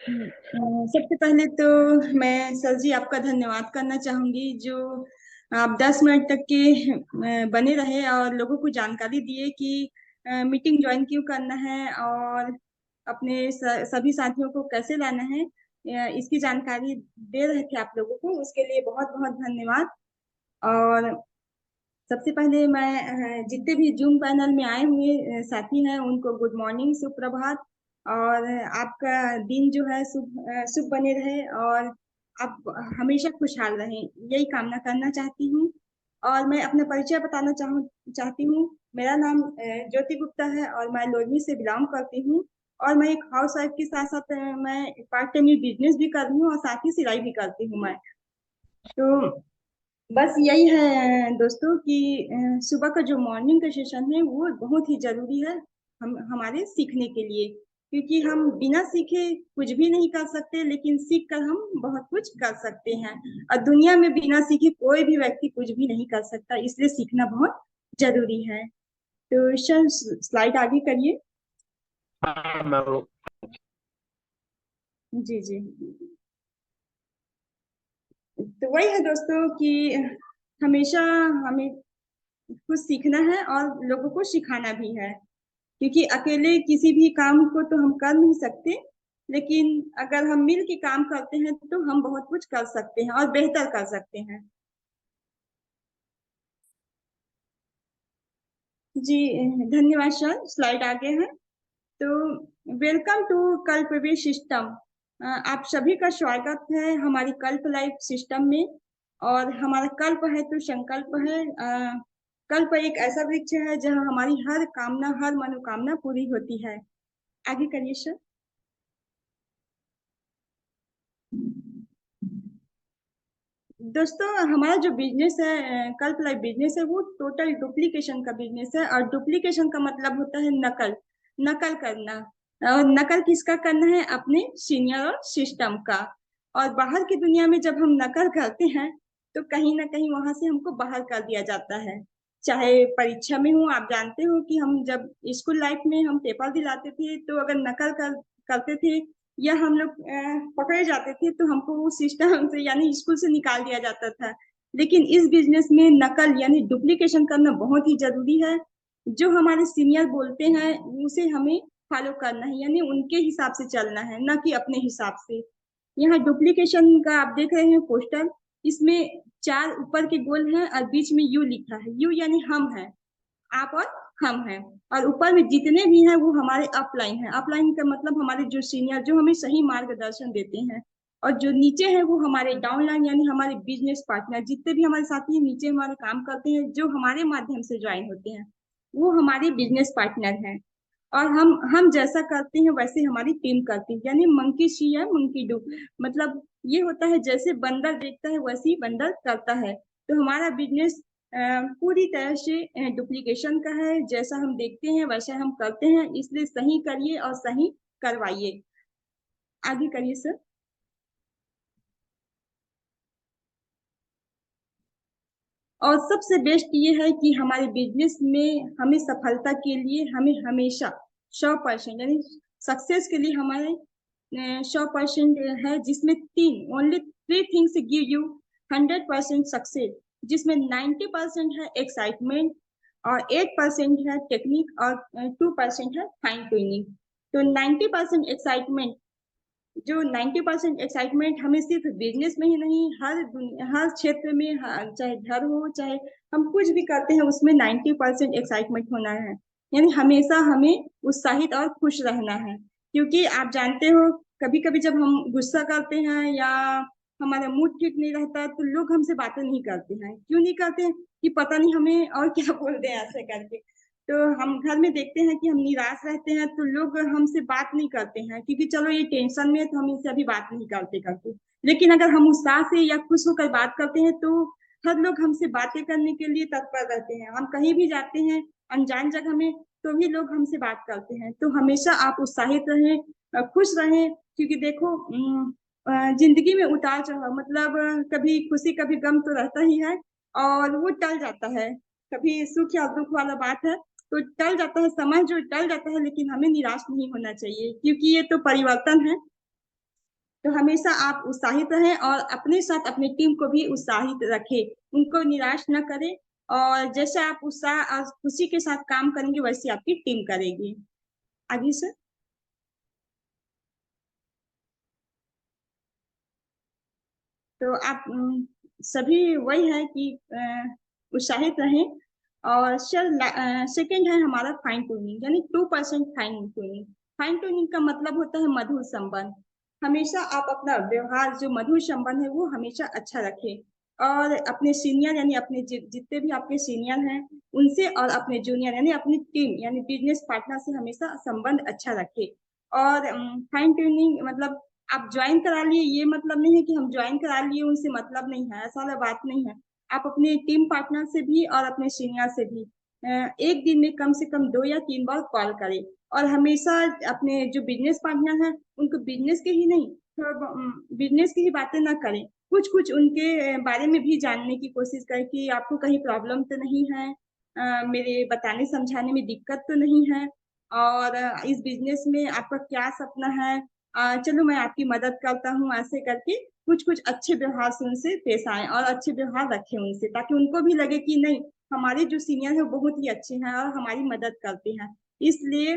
सबसे पहले तो मैं सर जी आपका धन्यवाद करना चाहूंगी, जो आप 10 मिनट तक के बने रहे और लोगों को जानकारी दिए कि मीटिंग ज्वाइन क्यों करना है और अपने सभी साथियों को कैसे लाना है। इसकी जानकारी दे रहे थे आप लोगों को, उसके लिए बहुत बहुत धन्यवाद। और सबसे पहले मैं जितने भी जूम पैनल में आए हुए साथी हैं उनको गुड मॉर्निंग, सुप्रभात। और आपका दिन जो है शुभ बने रहे और आप हमेशा खुशहाल रहें, यही कामना करना चाहती हूँ। और मैं अपना परिचय बताना चाहती हूँ। मेरा नाम ज्योति गुप्ता है और मैं लोरमी से बिलोंग करती हूँ। और मैं एक हाउस वाइफ के साथ साथ मैं पार्ट टाइम बिजनेस भी कर रही हूँ और साथ ही सिलाई भी करती हूँ मैं। तो बस यही है दोस्तों कि सुबह का जो मॉर्निंग का सेशन है वो बहुत ही जरूरी है हम हमारे सीखने के लिए। क्योंकि हम बिना सीखे कुछ भी नहीं कर सकते, लेकिन सीख कर हम बहुत कुछ कर सकते हैं। और दुनिया में बिना सीखे कोई भी व्यक्ति कुछ भी नहीं कर सकता, इसलिए सीखना बहुत जरूरी है। तो सर स्लाइड आगे करिए। हाँ मैं वो। जी जी। तो वही है दोस्तों कि हमेशा हमें कुछ सीखना है और लोगों को सिखाना भी है। क्योंकि अकेले किसी भी काम को तो हम कर नहीं सकते, लेकिन अगर हम मिल के काम करते हैं तो हम बहुत कुछ कर सकते हैं और बेहतर कर सकते हैं। जी धन्यवाद सर, स्लाइड आगे है। तो वेलकम टू कल्प वे सिस्टम। आप सभी का स्वागत है हमारी कल्प लाइफ सिस्टम में। और हमारा कल्प है तो संकल्प है। कल्प एक ऐसा वृक्ष है जहाँ हमारी हर कामना, हर मनोकामना पूरी होती है। आगे करिए सर। दोस्तों हमारा जो बिजनेस है, कल्प लाइफ बिजनेस है, वो टोटल डुप्लीकेशन का बिजनेस है। और डुप्लीकेशन का मतलब होता है नकल, नकल करना। और नकल किसका करना है? अपने सीनियर और सिस्टम का। और बाहर की दुनिया में जब हम नकल करते हैं तो कहीं ना कहीं वहां से हमको बाहर कर दिया जाता है। चाहे परीक्षा में हो, आप जानते हो कि हम जब स्कूल लाइफ में हम पेपर दिलाते थे तो अगर करते थे या हम लोग पकड़े जाते थे तो हमको वो सिस्टम से यानी स्कूल से निकाल दिया जाता था। लेकिन इस बिजनेस में नकल यानी डुप्लीकेशन करना बहुत ही जरूरी है। जो हमारे सीनियर बोलते हैं उसे हमें फॉलो करना है, यानी उनके हिसाब से चलना है, ना कि अपने हिसाब से। यहाँ डुप्लीकेशन का आप देख रहे हैं पोस्टर, इसमें चार ऊपर के गोल हैं और बीच में यू लिखा है। यू यानी हम है, आप और हम हैं। और ऊपर में जितने भी हैं वो हमारे अपलाइन हैं। अपलाइन का मतलब हमारे जो सीनियर, जो हमें सही मार्गदर्शन देते हैं। और जो नीचे है वो हमारे डाउनलाइन यानी हमारे बिजनेस पार्टनर, जितने भी हमारे साथी नीचे हमारे काम करते हैं, जो हमारे माध्यम से ज्वाइन होते हैं, वो हमारे बिजनेस पार्टनर हैं। और हम जैसा करते हैं वैसे हमारी टीम करती है, यानी मंकी सी है मंकी डू। मतलब ये होता है जैसे बंदर देखता है वैसे ही बंदर करता है। तो हमारा बिजनेस पूरी तरह से डुप्लीकेशन का है। जैसा हम देखते हैं वैसा हम करते हैं, इसलिए सही करिए और सही करवाइए। आगे करिए सर। और सबसे बेस्ट ये है कि हमारे बिजनेस में हमें सफलता के लिए हमें हमेशा 100% यानी सक्सेस के लिए हमारे 100% है, जिसमें तीन only three things give you 100% success. जिसमें 90% है एक्साइटमेंट, और 8% है टेक्निक, और 2% है फाइन ट्यूनिंग। तो 90% एक्साइटमेंट, जो 90% एक्साइटमेंट हमें सिर्फ बिजनेस में ही नहीं, हर क्षेत्र में, चाहे घर हो चाहे हम कुछ भी करते हैं उसमें 90% एक्साइटमेंट होना है। यानी हमेशा हमें उत्साहित और खुश रहना है। क्योंकि आप जानते हो कभी कभी जब हम गुस्सा करते हैं या हमारा मूड ठीक नहीं रहता तो लोग हमसे बातें नहीं करते हैं। क्यों नहीं करते हैं? कि पता नहीं हमें और क्या बोल दें ऐसे करके। तो हम घर में देखते हैं कि हम निराश रहते हैं तो लोग हमसे बात नहीं करते हैं, क्योंकि चलो ये टेंशन में है तो हम इनसे अभी बात नहीं करते करते। लेकिन अगर हम उत्साह से या खुश होकर बात करते हैं तो हर लोग हमसे बातें करने के लिए तत्पर रहते हैं। हम कहीं भी जाते हैं अनजान जगह में तो भी लोग हमसे बात करते हैं। तो हमेशा आप उत्साहित रहें, खुश रहें। क्योंकि देखो जिंदगी में उतार चढ़ाव मतलब कभी खुशी कभी गम तो रहता ही है, और वो टल जाता है। कभी सुख या दुख वाला बात है तो टल जाता है, समय जो टल जाता है, लेकिन हमें निराश नहीं होना चाहिए क्योंकि ये तो परिवर्तन है। तो हमेशा आप उत्साहित रहें और अपने साथ अपनी टीम को भी उत्साहित रखें, उनको निराश न करें। और जैसे आप उत्साह और खुशी के साथ काम करेंगे वैसे आपकी टीम करेगी। आगे सर। तो आप सभी वही है कि उत्साहित रहें। और सर सेकंड है हमारा फाइन ट्यूनिंग, यानी 2% फाइन ट्यूनिंग। फाइन ट्यूनिंग का मतलब होता है मधुर संबंध। हमेशा आप अपना व्यवहार जो मधुर संबंध है वो हमेशा अच्छा रखें। और अपने सीनियर यानी अपने जितने भी आपके सीनियर हैं उनसे, और अपने जूनियर यानी अपनी टीम यानी बिजनेस पार्टनर से हमेशा संबंध अच्छा रखें। और फाइन ट्यूनिंग मतलब आप ज्वाइन करा लिए ये मतलब नहीं है कि हम ज्वाइन करा लिए उनसे मतलब नहीं है, ऐसा वाला बात नहीं है। आप अपने टीम पार्टनर से भी और अपने सीनियर से भी एक दिन में कम से कम 2 या 3 बार कॉल करें। और हमेशा अपने जो बिजनेस पार्टनर हैं उनको बिजनेस के ही नहीं, बिजनेस की ही बातें ना करें, कुछ कुछ उनके बारे में भी जानने की कोशिश करें कि आपको कहीं प्रॉब्लम तो नहीं है, मेरे बताने समझाने में दिक्कत तो नहीं है, और इस बिजनेस में आपका क्या सपना है, चलो मैं आपकी मदद करता हूँ, ऐसे करके कुछ कुछ अच्छे व्यवहार से उनसे पेश आए और अच्छे व्यवहार रखें उनसे, ताकि उनको भी लगे कि नहीं, हमारे जो सीनियर है बहुत ही अच्छे हैं और हमारी मदद करते हैं। इसलिए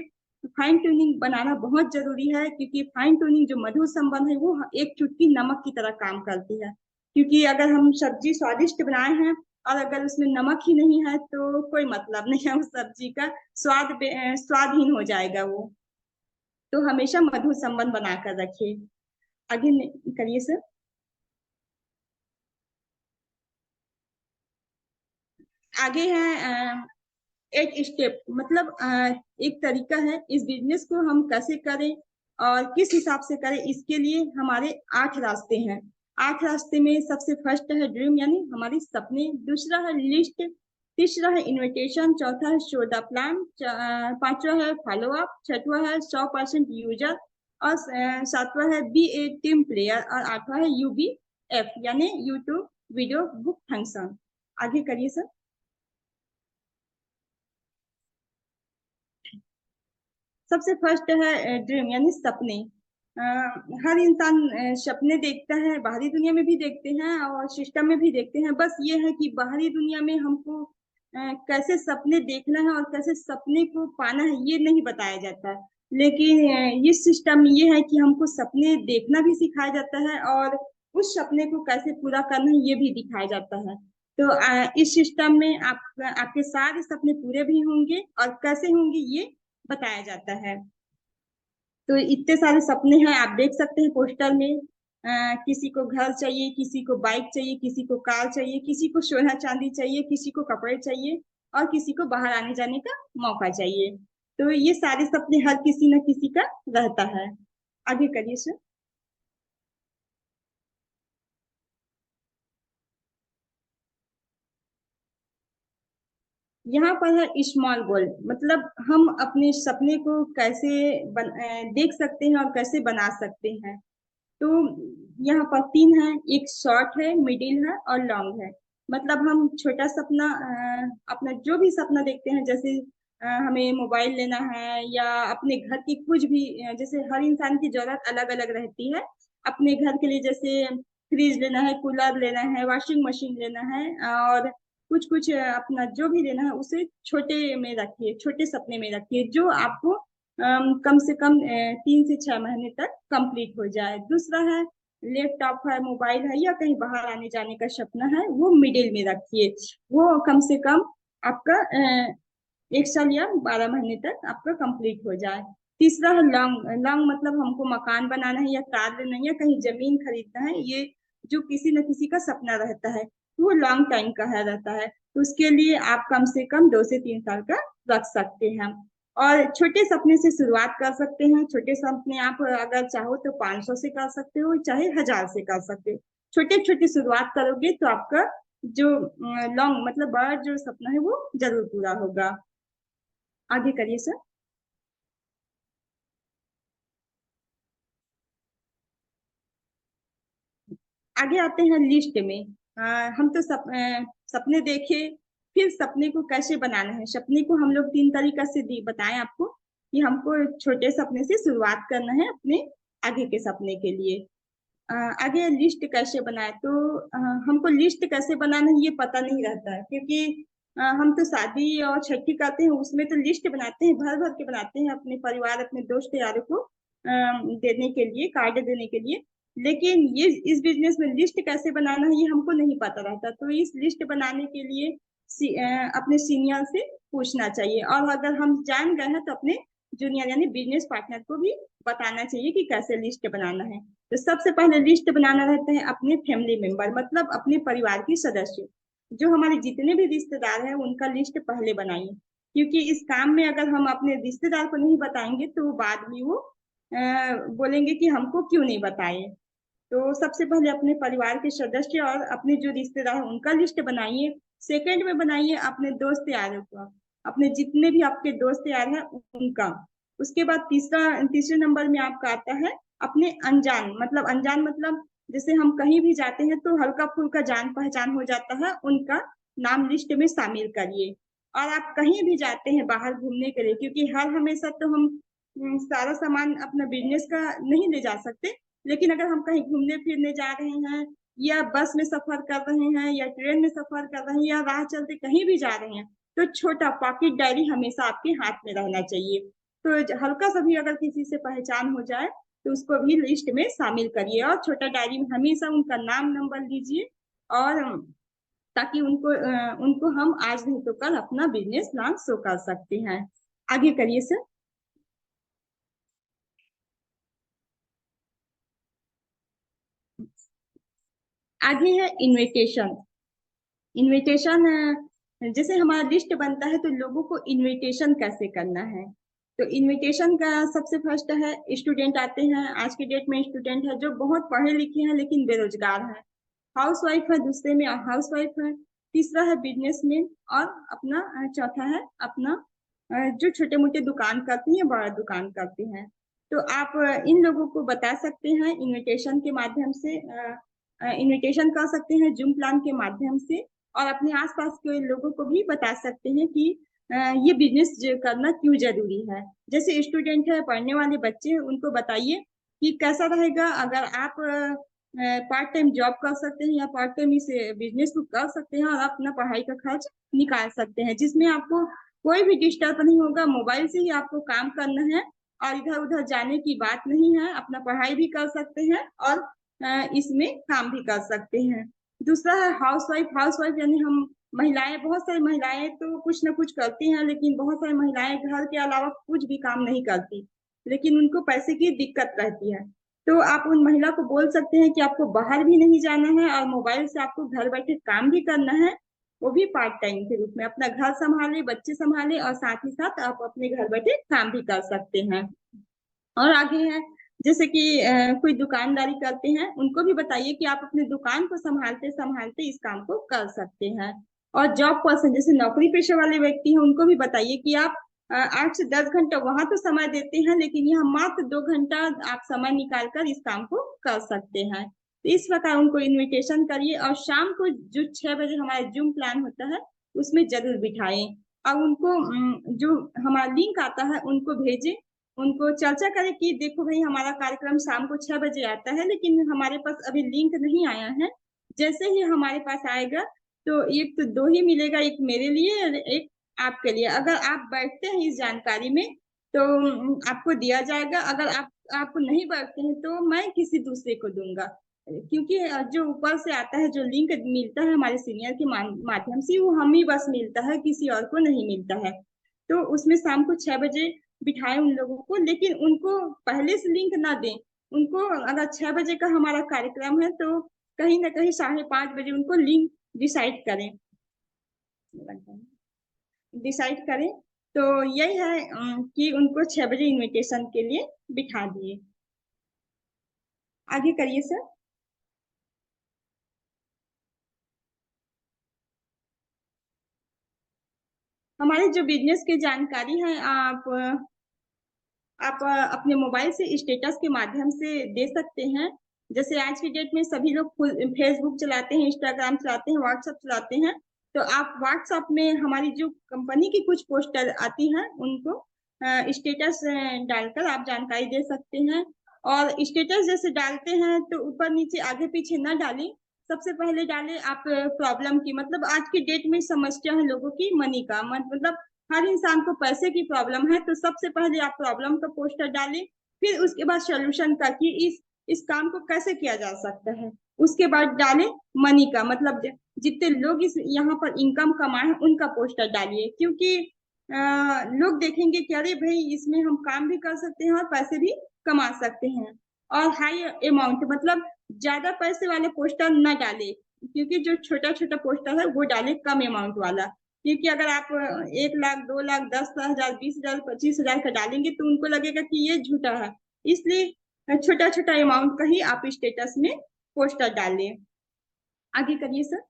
फाइन ट्यूनिंग बनाना बहुत जरूरी है, क्योंकि फाइन ट्यूनिंग जो मधुर संबंध है वो एक चुटकी नमक की तरह काम करती है। क्योंकि अगर हम सब्जी स्वादिष्ट बनाए हैं और अगर उसमें नमक ही नहीं है तो कोई मतलब नहीं है उस सब्जी का, स्वादहीन हो जाएगा वो। तो हमेशा मधुर संबंध बनाकर रखिए। आगे करिए सर। आगे है एक स्टेप, मतलब एक तरीका है इस बिजनेस को हम कैसे करें और किस हिसाब से करें। इसके लिए हमारे 8 रास्ते हैं। 8 रास्ते में सबसे फर्स्ट है ड्रीम यानी हमारी सपने, दूसरा है लिस्ट, तीसरा है इनविटेशन, चौथा है शो द प्लान, पांचवा है फॉलो अप, छठवा है 100% यूजर, और सातवां है बी ए टीम प्लेयर, और आठवां है UBF यानी यूट्यूब वीडियो बुक फंक्शन। आगे करिए सर। सबसे फर्स्ट है ड्रीम यानी सपने। अ, हर इंसान सपने देखता है, बाहरी दुनिया में भी देखते हैं और सिस्टम में भी देखते हैं। बस ये है कि बाहरी दुनिया में हमको कैसे सपने देखना है और कैसे सपने को पाना है ये नहीं बताया जाता। लेकिन इस सिस्टम में ये है कि हमको सपने देखना भी सिखाया जाता है और उस सपने को कैसे पूरा करना है ये भी दिखाया जाता है। तो इस सिस्टम में आपके सारे सपने पूरे भी होंगे और कैसे होंगे ये बताया जाता है। तो इतने सारे सपने हैं, आप देख सकते हैं पोस्टर में। किसी को घर चाहिए, किसी को बाइक चाहिए, किसी को कार चाहिए, किसी को सोना चांदी चाहिए, किसी को कपड़े चाहिए, और किसी को बाहर आने जाने का मौका चाहिए। तो ये सारे सपने हर किसी न किसी का रहता है। आगे करिए सर। यहाँ पर है स्मॉल गोल, मतलब हम अपने सपने को कैसे देख सकते हैं और कैसे बना सकते हैं। तो यहाँ पर 3 है, एक शॉर्ट है, मिडिल है और लॉन्ग है। मतलब हम छोटा सपना अपना जो भी सपना देखते हैं, जैसे हमें मोबाइल लेना है या अपने घर की कुछ भी जैसे हर इंसान की जरूरत अलग अलग रहती है। अपने घर के लिए जैसे फ्रिज लेना है, कूलर लेना है, वॉशिंग मशीन लेना है, और कुछ कुछ अपना जो भी लेना है उसे छोटे में रखिए, छोटे सपने में रखिए जो आपको कम से कम 3 से 6 महीने तक कंप्लीट हो जाए। दूसरा है लैपटॉप है, मोबाइल है, या कहीं बाहर आने जाने का सपना है, वो मिडिल में रखिए। वो कम से कम आपका 1 साल या 12 महीने तक आपका कंप्लीट हो जाए। तीसरा है लॉन्ग। लॉन्ग मतलब हमको मकान बनाना है या कार लेना है या कहीं जमीन खरीदना है, ये जो किसी न किसी का सपना रहता है, वो लॉन्ग टाइम का है रहता है। तो उसके लिए आप कम से कम 2 से 3 साल का रख सकते हैं। और छोटे सपने से शुरुआत कर सकते हैं। छोटे सपने आप अगर चाहो तो 500 से कर सकते हो, चाहे 1000 से कर सकते हो। छोटे छोटे शुरुआत करोगे तो आपका जो लॉन्ग मतलब बड़ा जो सपना है वो जरूर पूरा होगा। आगे करिए सर। आगे आते हैं लिस्ट में। हम तो सपने देखे, फिर सपने को कैसे बनाना है। सपने को हम लोग 3 तरीका से बताएं आपको कि हमको छोटे सपने से शुरुआत करना है अपने आगे के सपने के लिए। आगे लिस्ट कैसे बनाए, तो हमको लिस्ट कैसे बनाना है ये पता नहीं रहता है, क्योंकि हम तो शादी और छठी करते हैं, उसमें तो लिस्ट बनाते हैं, भर भर के बनाते हैं अपने परिवार अपने दोस्त यारों को देने के लिए, कार्ड देने के लिए। लेकिन ये इस बिजनेस में लिस्ट कैसे बनाना है ये हमको नहीं पता रहता, तो इस लिस्ट बनाने के लिए अपने सीनियर से पूछना चाहिए, और अगर हम जान गए हैं तो अपने जूनियर यानी बिजनेस पार्टनर को भी बताना चाहिए कि कैसे लिस्ट बनाना है। तो सबसे पहले लिस्ट बनाना रहता है अपने फैमिली मेंबर, मतलब अपने परिवार के सदस्य, जो हमारे जितने भी रिश्तेदार हैं उनका लिस्ट पहले बनाइए, क्योंकि इस काम में अगर हम अपने रिश्तेदार को नहीं बताएंगे तो बाद में वो बोलेंगे कि हमको क्यों नहीं बताए। तो सबसे पहले अपने परिवार के सदस्य और अपने जो रिश्तेदार हैं उनका लिस्ट बनाइए। सेकंड में बनाइए अपने दोस्त यारों का, अपने जितने भी आपके दोस्त यार हैं उनका। उसके बाद तीसरे नंबर में आपका आता है अपने अनजान मतलब जैसे हम कहीं भी जाते हैं तो हल्का फुल्का जान पहचान हो जाता है, उनका नाम लिस्ट में शामिल करिए। और आप कहीं भी जाते हैं बाहर घूमने के लिए, क्योंकि हर हमेशा तो हम सारा सामान अपना बिजनेस का नहीं ले जा सकते, लेकिन अगर हम कहीं घूमने फिरने जा रहे हैं या बस में सफर कर रहे हैं या ट्रेन में सफर कर रहे हैं या राह चलते कहीं भी जा रहे हैं, तो छोटा पॉकेट डायरी हमेशा आपके हाथ में रहना चाहिए। तो हल्का सा भी अगर किसी से पहचान हो जाए तो उसको भी लिस्ट में शामिल करिए, और छोटा डायरी में हमेशा उनका नाम नंबर लीजिए, और ताकि उनको हम आज नहीं तो कल अपना बिजनेस प्लान शो कर सकते हैं। आगे करिए सर। आगे है इनविटेशन। इनविटेशन जैसे हमारा लिस्ट बनता है तो लोगों को इनविटेशन कैसे करना है। तो इनविटेशन का सबसे फर्स्ट है, स्टूडेंट आते हैं, आज के डेट में स्टूडेंट है जो बहुत पढ़े लिखे हैं लेकिन बेरोजगार है, हाउस वाइफ है, दूसरे में हाउस वाइफ है, तीसरा है बिजनेसमैन, और अपना चौथा है अपना जो छोटे मोटे दुकान करती हैं बड़ा दुकान करती हैं। तो आप इन लोगों को बता सकते हैं इनविटेशन के माध्यम से, इनविटेशन कर सकते हैं जूम प्लान के माध्यम से, और अपने आसपास के लोगों को भी बता सकते हैं कि ये बिजनेस करना क्यों जरूरी है। जैसे स्टूडेंट है, पढ़ने वाले बच्चे हैं, उनको बताइए कि कैसा रहेगा अगर आप पार्ट टाइम जॉब कर सकते हैं या पार्ट टाइम इस बिजनेस को कर सकते हैं और अपना पढ़ाई का खर्च निकाल सकते हैं, जिसमें आपको कोई भी डिस्टर्ब नहीं होगा, मोबाइल से ही आपको काम करना है और इधर उधर जाने की बात नहीं है, अपना पढ़ाई भी कर सकते हैं और इसमें काम भी कर सकते हैं। दूसरा है हाउस वाइफ। हाउस वाइफ यानी हम महिलाएं, बहुत सारी महिलाएं तो कुछ ना कुछ करती हैं, लेकिन बहुत सारी महिलाएं घर के अलावा कुछ भी काम नहीं करती, लेकिन उनको पैसे की दिक्कत रहती है। तो आप उन महिला को बोल सकते हैं कि आपको बाहर भी नहीं जाना है और मोबाइल से आपको घर बैठे काम भी करना है, वो भी पार्ट टाइम के रूप में, अपना घर संभाले, बच्चे संभाले और साथ ही साथ आप अपने घर बैठे काम भी कर सकते हैं। और आगे है जैसे कि कोई दुकानदारी करते हैं, उनको भी बताइए कि आप अपने दुकान को संभालते संभालते इस काम को कर सकते हैं। और जॉब पर्सन जैसे नौकरी पेशे वाले व्यक्ति हैं, उनको भी बताइए कि आप 8 से 10 घंटा वहां तो समय देते हैं, लेकिन यहाँ मात्र 2 घंटा आप समय निकाल कर इस काम को कर सकते हैं। तो इस प्रकार उनको इनविटेशन करिए, और शाम को जो 6 बजे हमारा जूम प्लान होता है उसमें जरूर बिठाएं, और उनको जो हमारा लिंक आता है उनको भेजें, उनको चर्चा करें कि देखो भाई हमारा कार्यक्रम शाम को 6 बजे आता है, लेकिन हमारे पास अभी लिंक नहीं आया है, जैसे ही हमारे पास आएगा तो एक तो 2 ही मिलेगा, एक मेरे लिए और एक आपके लिए। अगर आप बैठते हैं इस जानकारी में तो आपको दिया जाएगा, अगर आपको नहीं बैठते हैं तो मैं किसी दूसरे को दूंगा, क्योंकि जो ऊपर से आता है, जो लिंक मिलता है हमारे सीनियर के माध्यम से, वो हम ही बस मिलता है, किसी और को नहीं मिलता है। तो उसमें शाम को 6 बजे बिठाएं उन लोगों को, लेकिन उनको पहले से लिंक ना दें। उनको अगर 6 बजे का हमारा कार्यक्रम है तो कहीं ना कहीं 5:30 बजे उनको लिंक डिसाइड करें, डिसाइड करें। तो यही है कि उनको 6 बजे इनविटेशन के लिए बिठा दिए। आगे करिए सर। हमारे जो बिजनेस की जानकारी है आप अपने मोबाइल से स्टेटस के माध्यम से दे सकते हैं। जैसे आज की डेट में सभी लोग फेसबुक चलाते हैं, इंस्टाग्राम चलाते हैं, व्हाट्सएप चलाते हैं, तो आप व्हाट्सएप में हमारी जो कंपनी की कुछ पोस्टर आती हैं उनको स्टेटस डालकर आप जानकारी दे सकते हैं। और स्टेटस जैसे डालते हैं तो ऊपर नीचे आगे पीछे ना डालें, सबसे पहले डालें आप प्रॉब्लम की, मतलब आज की डेट में समस्या है लोगों की मनी का, मतलब हर इंसान को पैसे की प्रॉब्लम है, तो सबसे पहले आप प्रॉब्लम का पोस्टर डालें, फिर उसके बाद सोल्यूशन का कि इस काम को कैसे किया जा सकता है, उसके बाद डालें मनी का, मतलब जितने लोग इस यहाँ पर इनकम कमाए हैं उनका पोस्टर डालिए, क्योंकि लोग देखेंगे कि अरे भाई इसमें हम काम भी कर सकते हैं और पैसे भी कमा सकते हैं। और हाई अमाउंट मतलब ज्यादा पैसे वाले पोस्टर न डाले, क्योंकि जो छोटा छोटा पोस्टर है वो डाले कम अमाउंट वाला, क्योंकि अगर आप 1 लाख 2 लाख 10,000 20,000 25,000 का डालेंगे तो उनको लगेगा कि ये झूठा है, इसलिए छोटा छोटा अमाउंट का ही आप स्टेटस में पोस्टर डालें। आगे करिए सर।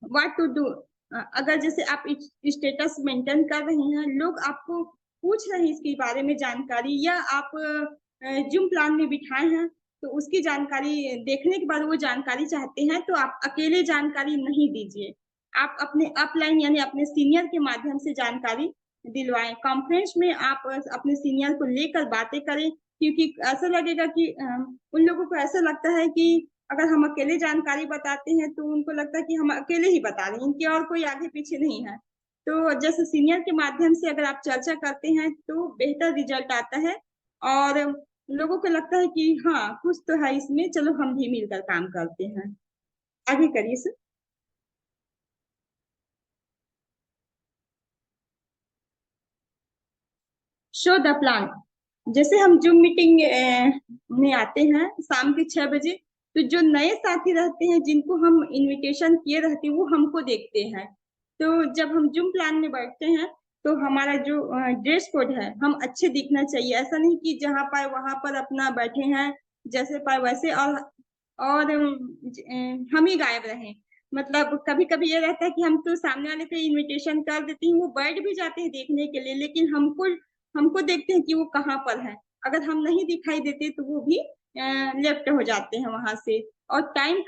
व्हाट टू डू, अगर जैसे आप स्टेटस मेंटेन कर रहे हैं, लोग आपको पूछ रहे हैं इसके बारे में जानकारी, या आप जूम प्लान में बिठाए हैं तो उसकी जानकारी देखने के बाद वो जानकारी चाहते हैं, तो आप अकेले जानकारी नहीं दीजिए, आप अपने अपलाइन यानी अपने सीनियर के माध्यम से जानकारी दिलवाएं, कॉन्फ्रेंस में आप अपने सीनियर को लेकर बातें करें, क्योंकि ऐसा लगेगा कि उन लोगों को ऐसा लगता है कि अगर हम अकेले जानकारी बताते हैं तो उनको लगता है कि हम अकेले ही बता रहे हैं, इनके और कोई आगे पीछे नहीं है, तो जैसे सीनियर के माध्यम से अगर आप चर्चा करते हैं तो बेहतर रिजल्ट आता है, और लोगों को लगता है कि हाँ कुछ तो है इसमें, चलो हम भी मिलकर काम करते हैं। आगे करिए सर। शो द प्लान, जैसे हम जूम मीटिंग में आते हैं शाम के 6 बजे, तो जो नए साथी रहते हैं जिनको हम इनविटेशन किए रहते हैं वो हमको देखते हैं, तो जब हम जूम प्लान में बैठते हैं तो हमारा जो ड्रेस कोड है, हम अच्छे दिखना चाहिए, ऐसा नहीं कि जहाँ पाए वहां पर अपना बैठे हैं जैसे पाए वैसे, और हम ही गायब रहे, मतलब कभी कभी ये रहता है कि हम तो सामने वाले पे इनविटेशन कर देते हैं, वो बैठ भी जाते हैं देखने के लिए, लेकिन हमको हमको देखते हैं कि वो कहाँ पर है, अगर हम नहीं दिखाई देते तो वो भी लेफ्ट हो जाते हैं वहां से। और टाइम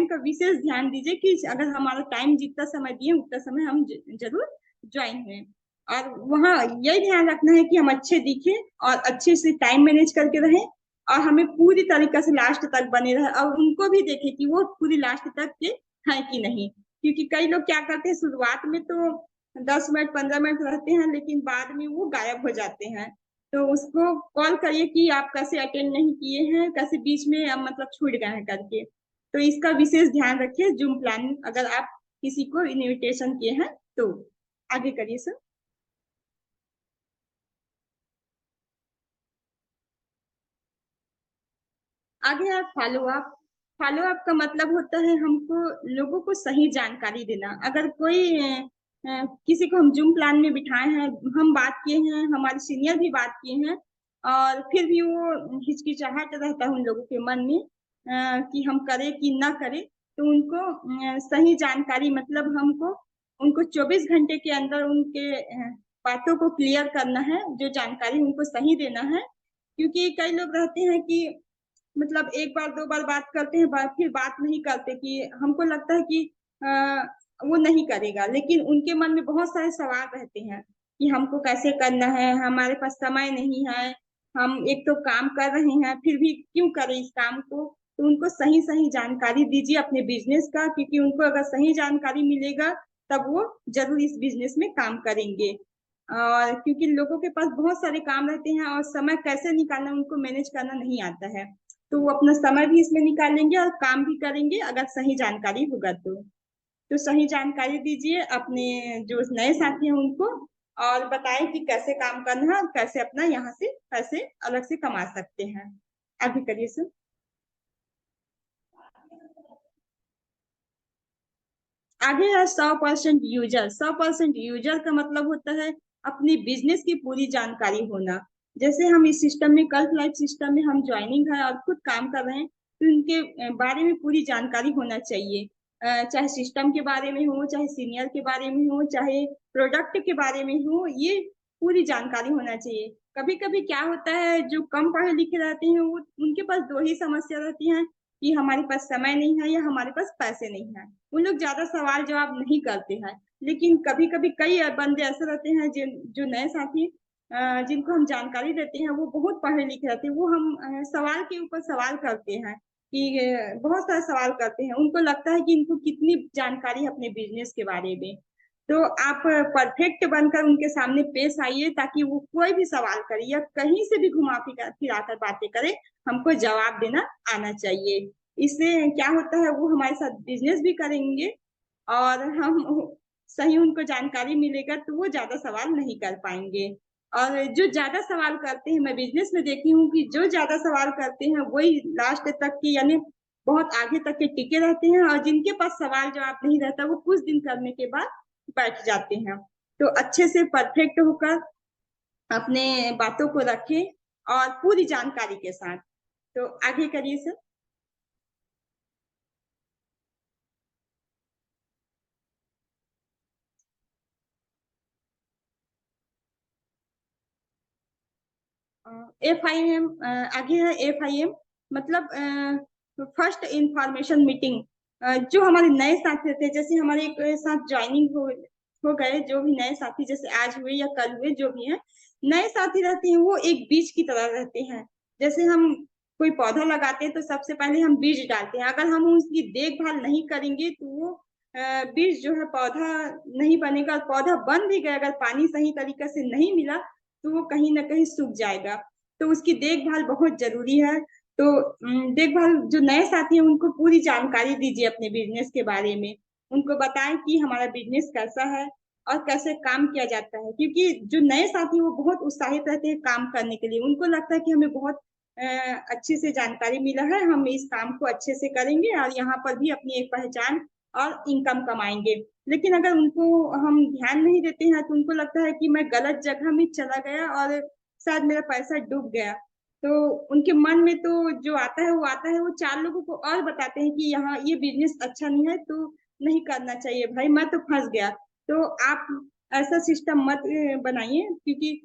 का विशेष ध्यान दीजिए कि अगर हमारा टाइम जितना समय दिए उतना समय हम जरूर ज्वाइन हुए, और वहाँ यही ध्यान रखना है कि हम अच्छे दिखें और अच्छे से टाइम मैनेज करके रहें, और हमें पूरी तरीके से लास्ट तक बने रहे, और उनको भी देखे कि वो पूरी लास्ट तक के हैं कि नहीं, क्योंकि कई लोग क्या करते हैं शुरुआत में तो 10 मिनट 15 मिनट रहते हैं लेकिन बाद में वो गायब हो जाते हैं, तो उसको कॉल करिए कि आप कैसे अटेंड नहीं किए हैं, कैसे बीच में मतलब छूट गए हैं करके, तो इसका विशेष ध्यान रखिए जूम प्लान अगर आप किसी को इनविटेशन किए हैं तो। आगे करिए सर। आगे है फॉलो अप, फॉलो अप का मतलब होता है हमको लोगों को सही जानकारी देना, अगर कोई किसी को हम जूम प्लान में बिठाए हैं, हम बात किए हैं, हमारे सीनियर भी बात किए हैं, और फिर भी वो हिचकिचाहट रहता है उन लोगों के मन में कि हम करें कि ना करें, तो उनको सही जानकारी मतलब हमको उनको 24 घंटे के अंदर उनके बातों को क्लियर करना है, जो जानकारी उनको सही देना है, क्योंकि कई लोग रहते हैं कि मतलब एक बार दो बार बात करते हैं, बात फिर बात नहीं करते, कि हमको लगता है कि आ, वो नहीं करेगा, लेकिन उनके मन में बहुत सारे सवाल रहते हैं कि हमको कैसे करना है, हमारे पास समय नहीं है, हम एक तो काम कर रहे हैं फिर भी क्यों करें इस काम को, तो उनको सही सही जानकारी दीजिए अपने बिजनेस का, क्योंकि उनको अगर सही जानकारी मिलेगा तब वो जरूर इस बिजनेस में काम करेंगे, और क्योंकि लोगों के पास बहुत सारे काम रहते हैं और समय कैसे निकालना उनको मैनेज करना नहीं आता है, तो वो अपना समय भी इसमें निकालेंगे और काम भी करेंगे अगर सही जानकारी होगा तो सही जानकारी दीजिए अपने जो नए साथी हैं उनको, और बताएं कि कैसे काम करना है और कैसे अपना यहाँ से पैसे अलग से कमा सकते हैं। आगे करिए सर। आगे है 100% यूजर, 100% यूजर का मतलब होता है अपनी बिजनेस की पूरी जानकारी होना, जैसे हम इस सिस्टम में कल्प लाइफ सिस्टम में हम ज्वाइनिंग है और खुद काम कर रहे हैं, तो उनके बारे में पूरी जानकारी होना चाहिए, चाहे सिस्टम के बारे में हो, चाहे सीनियर के बारे में हो, चाहे प्रोडक्ट के बारे में हो, ये पूरी जानकारी होना चाहिए। कभी कभी क्या होता है जो कम पढ़े लिखे रहते हैं वो उनके पास दो ही समस्या रहती है, कि हमारे पास समय नहीं है या हमारे पास पैसे नहीं है। उन लोग ज्यादा सवाल जवाब नहीं करते हैं। लेकिन कभी कभी कई बंदे ऐसे रहते हैं जो नए साथी जिनको हम जानकारी देते हैं, वो बहुत पढ़े लिखे रहते हैं। वो हम सवाल के ऊपर सवाल करते हैं कि बहुत सारे सवाल करते हैं। उनको लगता है कि इनको कितनी जानकारी है अपने बिजनेस के बारे में। तो आप परफेक्ट बनकर उनके सामने पेश आइए, ताकि वो कोई भी सवाल करे या कहीं से भी घुमा फिराकर बातें करे, हमको जवाब देना आना चाहिए। इससे क्या होता है, वो हमारे साथ बिजनेस भी करेंगे और हम सही उनको जानकारी मिलेगा, तो वो ज्यादा सवाल नहीं कर पाएंगे। और जो ज्यादा सवाल करते हैं, मैं बिजनेस में देखी हूँ कि जो ज्यादा सवाल करते हैं वही लास्ट तक की, यानी बहुत आगे तक के टिके रहते हैं। और जिनके पास सवाल जवाब नहीं रहता, वो कुछ दिन करने के बाद बैठ जाते हैं। तो अच्छे से परफेक्ट होकर अपने बातों को रखें और पूरी जानकारी के साथ। तो आगे करिए सर। FIM, आगे है FIM, मतलब फर्स्ट इंफॉर्मेशन मीटिंग। जो हमारे नए साथी थे, जैसे हमारे एक साथ ज्वाइनिंग हो गए, जो भी नए साथी जैसे आज हुए या कल हुए, जो भी हैं नए साथी रहते हैं, वो एक बीज की तरह रहते हैं। जैसे हम कोई पौधा लगाते हैं तो सबसे पहले हम बीज डालते हैं। अगर हम उसकी देखभाल नहीं करेंगे तो वो बीज जो है पौधा नहीं बनेगा। और पौधा बन भी गया, अगर पानी सही तरीके से नहीं मिला तो वो कहीं ना कहीं सूख जाएगा। तो उसकी देखभाल बहुत जरूरी है। तो देखभाल, जो नए साथी हैं उनको पूरी जानकारी दीजिए अपने बिजनेस के बारे में। उनको बताएं कि हमारा बिजनेस कैसा है और कैसे काम किया जाता है। क्योंकि जो नए साथी हैं, वो बहुत उत्साहित रहते हैं काम करने के लिए। उनको लगता है कि हमें बहुत अच्छे से जानकारी मिला है, हम इस काम को अच्छे से करेंगे और यहाँ पर भी अपनी एक पहचान और इनकम कमाएंगे। लेकिन अगर उनको हम ध्यान नहीं देते हैं, तो उनको लगता है कि मैं गलत जगह में चला गया और शायद मेरा पैसा डूब गया। तो उनके मन में तो जो आता है वो आता है। वो चार लोगों को और बताते हैं कि यहाँ ये बिजनेस अच्छा नहीं है, तो नहीं करना चाहिए भाई, मैं तो फंस गया। तो आप ऐसा सिस्टम मत बनाइए, क्योंकि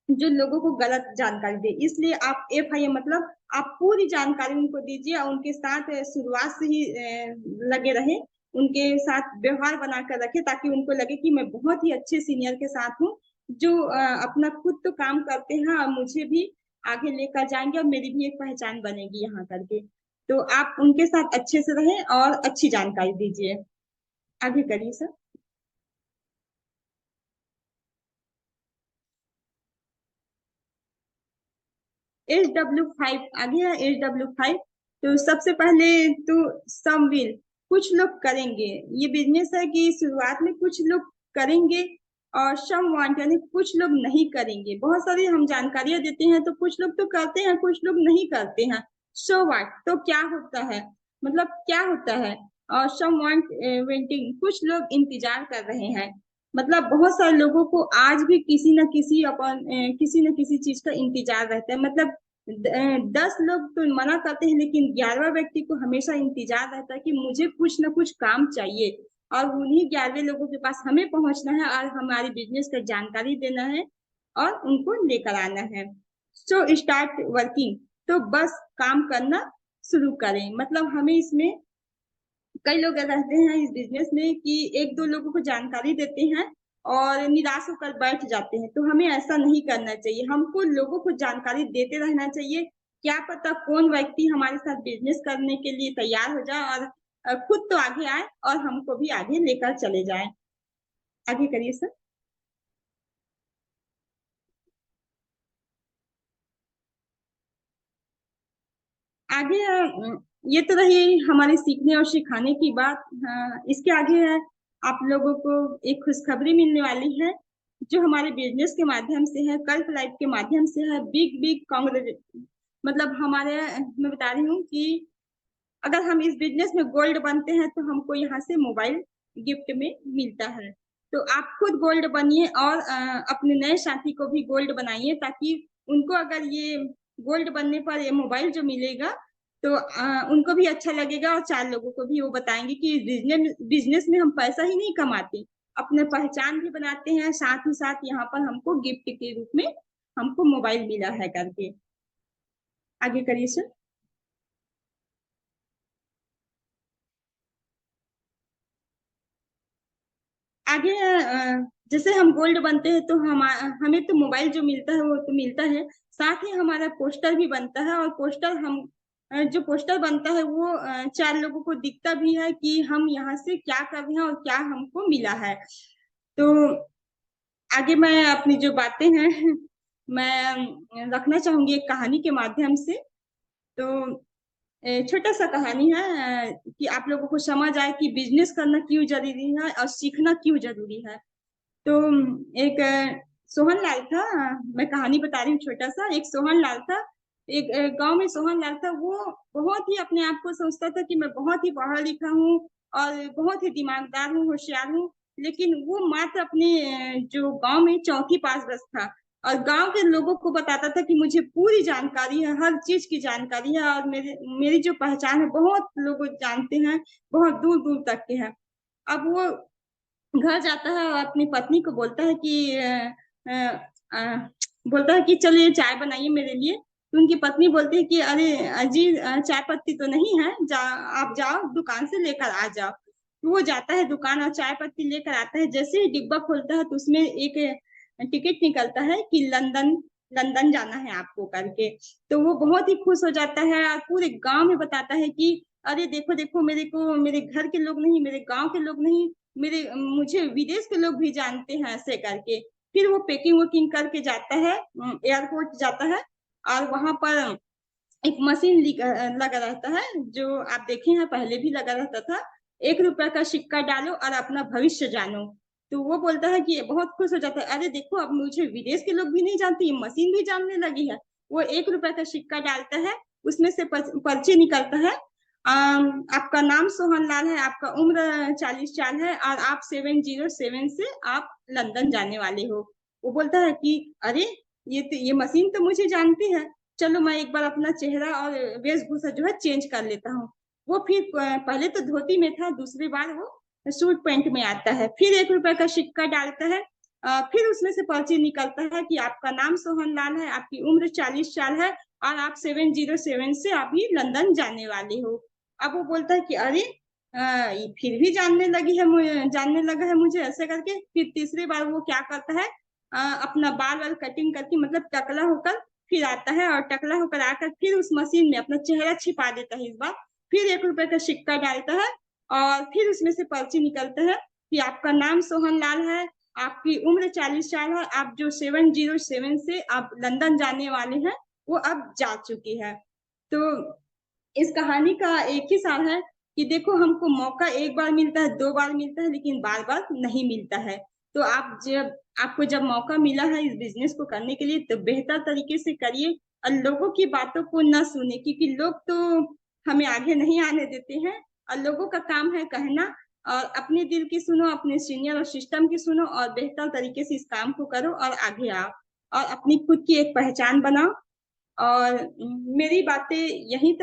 जो लोगों को गलत जानकारी दे। इसलिए आप FIM, मतलब आप पूरी जानकारी उनको दीजिए और उनके साथ शुरुआत से ही लगे रहे। उनके साथ व्यवहार बनाकर रखे, ताकि उनको लगे कि मैं बहुत ही अच्छे सीनियर के साथ हूँ, जो अपना खुद तो काम करते हैं और मुझे भी आगे लेकर जाएंगे और मेरी भी एक पहचान बनेगी यहाँ करके। तो आप उनके साथ अच्छे से रहें और अच्छी जानकारी दीजिए। आगे करिए सर। HW5, आगे है HW5। तो सबसे पहले तो सम विल, कुछ लोग करेंगे। ये बिजनेस है कि शुरुआत में कुछ लोग करेंगे और सम वांट, यानी कुछ लोग नहीं करेंगे। बहुत सारी हम जानकारियां देते हैं तो कुछ लोग तो करते हैं, कुछ लोग नहीं करते हैं। सो वाट, तो क्या होता है, मतलब क्या होता है। और सम वांट वेटिंग, कुछ लोग इंतजार कर रहे हैं। मतलब बहुत सारे लोगों को आज भी किसी न किसी चीज का इंतजार रहता है। मतलब 10 लोग तो मना करते हैं, लेकिन 11वां व्यक्ति को हमेशा इंतजार रहता है कि मुझे कुछ ना कुछ काम चाहिए। और उन्हीं 11वें लोगों के पास हमें पहुंचना है और हमारी बिजनेस का जानकारी देना है और उनको लेकर आना है। सो स्टार्ट वर्किंग, तो बस काम करना शुरू करें। मतलब हमें इसमें, कई लोग रहते हैं इस बिजनेस में कि एक दो लोगों को जानकारी देते हैं और निराश होकर बैठ जाते हैं। तो हमें ऐसा नहीं करना चाहिए, हमको लोगों को जानकारी देते रहना चाहिए। क्या पता कौन व्यक्ति हमारे साथ बिजनेस करने के लिए तैयार हो जाए और खुद तो आगे आए और हमको भी आगे लेकर चले जाए। आगे करिए सर। आगे ये तो रही हमारे सीखने और सिखाने की बात। इसके आगे है, आप लोगों को एक खुशखबरी मिलने वाली है, जो हमारे बिजनेस के माध्यम से है, कल्प लाइफ के माध्यम से है। बिग बिग कांग्रेचुलेट, मतलब हमारे, मैं बता रही हूँ कि अगर हम इस बिजनेस में गोल्ड बनते हैं तो हमको यहाँ से मोबाइल गिफ्ट में मिलता है। तो आप खुद गोल्ड बनिए और अपने नए साथी को भी गोल्ड बनाइए, ताकि उनको अगर ये गोल्ड बनने पर ये मोबाइल जो मिलेगा, तो उनको भी अच्छा लगेगा और चार लोगों को भी वो बताएंगे कि बिजनेस में हम पैसा ही नहीं कमाते, अपने पहचान भी बनाते हैं, साथ ही साथ यहाँ पर हमको गिफ्ट के रूप में हमको मोबाइल मिला है करके। आगे करिए सर। आगे जैसे हम गोल्ड बनते हैं तो हमें तो मोबाइल जो मिलता है वो तो मिलता है, साथ ही हमारा पोस्टर भी बनता है। और पोस्टर जो पोस्टर बनता है वो चार लोगों को दिखता भी है कि हम यहाँ से क्या कर रहे हैं और क्या हमको मिला है। तो आगे मैं अपनी जो बातें हैं मैं रखना चाहूंगी एक कहानी के माध्यम से। तो छोटा सा कहानी है कि आप लोगों को समझ आए कि बिजनेस करना क्यों जरूरी है और सीखना क्यों जरूरी है। तो एक सोहन लाल था। मैं कहानी बता रही हूँ छोटा सा। एक सोहन लाल था। एक गांव में सोहन लाल था। वो बहुत ही अपने आप को सोचता था कि मैं बहुत ही पढ़ा लिखा हूँ और बहुत ही दिमागदार हूँ, होशियार हूँ। लेकिन वो मात्र अपने जो गांव में चौथी पास बस था। और गांव के लोगों को बताता था कि मुझे पूरी जानकारी है, हर चीज की जानकारी है, और मेरी जो पहचान है बहुत लोग जानते हैं, बहुत दूर दूर तक के हैं। अब वो घर जाता है और अपनी पत्नी को बोलता है कि बोलता है कि चलिए चाय बनाइए मेरे लिए। तो उनकी पत्नी बोलती है कि अरे अजी, चाय पत्ती तो नहीं है, आप जाओ दुकान से लेकर आ जाओ। तो वो जाता है दुकान और चाय पत्ती लेकर आता है। जैसे ही डिब्बा खोलता है तो उसमें एक टिकट निकलता है कि लंदन लंदन जाना है आपको करके। तो वो बहुत ही खुश हो जाता है और पूरे गांव में बताता है कि अरे देखो देखो, मेरे घर के लोग नहीं, मेरे गांव के लोग नहीं, मुझे विदेश के लोग भी जानते हैं, ऐसे करके। फिर वो पैकिंग वैकिंग करके जाता है, एयरपोर्ट जाता है। और वहां पर एक मशीन लगा रहता है, जो आप देखे हैं पहले भी लगा रहता था। 1 रुपए का सिक्का डालो और अपना भविष्य जानो। तो वो बोलता है कि बहुत खुश हो जाता है, अरे देखो अब मुझे विदेश के लोग भी नहीं जानते, ये मशीन भी जानने लगी है। वो 1 रुपए का सिक्का डालता है, उसमें से पर्ची निकलता है। आपका नाम सोहन लाल है, आपका उम्र 40 साल है, और आप 707 से आप लंदन जाने वाले हो। वो बोलता है कि अरे ये मशीन तो मुझे जानती है, चलो मैं एक बार अपना चेहरा और वेशभूषा जो है चेंज कर लेता हूँ। वो फिर पहले तो धोती में था, दूसरी बार वो सूट पैंट में आता है। फिर 1 रुपए का सिक्का डालता है। फिर उसमें से पर्ची निकलता है कि आपका नाम सोहन लाल है, आपकी उम्र 40 साल है, और आप 707 से अभी लंदन जाने वाले हो। अब वो बोलता है कि अरे ये फिर भी जानने लगा है मुझे, ऐसे करके। फिर तीसरी बार वो क्या करता है, अपना बाल वाल कटिंग करके, मतलब टकला होकर फिर आता है। और टकला होकर आकर फिर उस मशीन में अपना चेहरा छिपा देता है इस बार। फिर 1 रुपए का सिक्का डालता है, और फिर उसमें से पर्ची निकलता है कि आपका नाम सोहन लाल है, आपकी उम्र 40 साल है, आप जो 707 से आप लंदन जाने वाले हैं वो अब जा चुकी है। तो इस कहानी का एक ही सार है कि देखो, हमको मौका एक बार मिलता है, 2 बार मिलता है, लेकिन बार बार नहीं मिलता है। तो आपको जब मौका मिला है इस बिजनेस को करने के लिए, तो बेहतर तरीके से करिए और लोगों की बातों को न सुने, क्योंकि लोग तो हमें आगे नहीं आने देते हैं। और लोगों का काम है कहना। और अपने दिल की सुनो, अपने सीनियर और सिस्टम की सुनो, और बेहतर तरीके से इस काम को करो और आगे आओ, और अपनी खुद की एक पहचान बनाओ। और मेरी बातें यहीं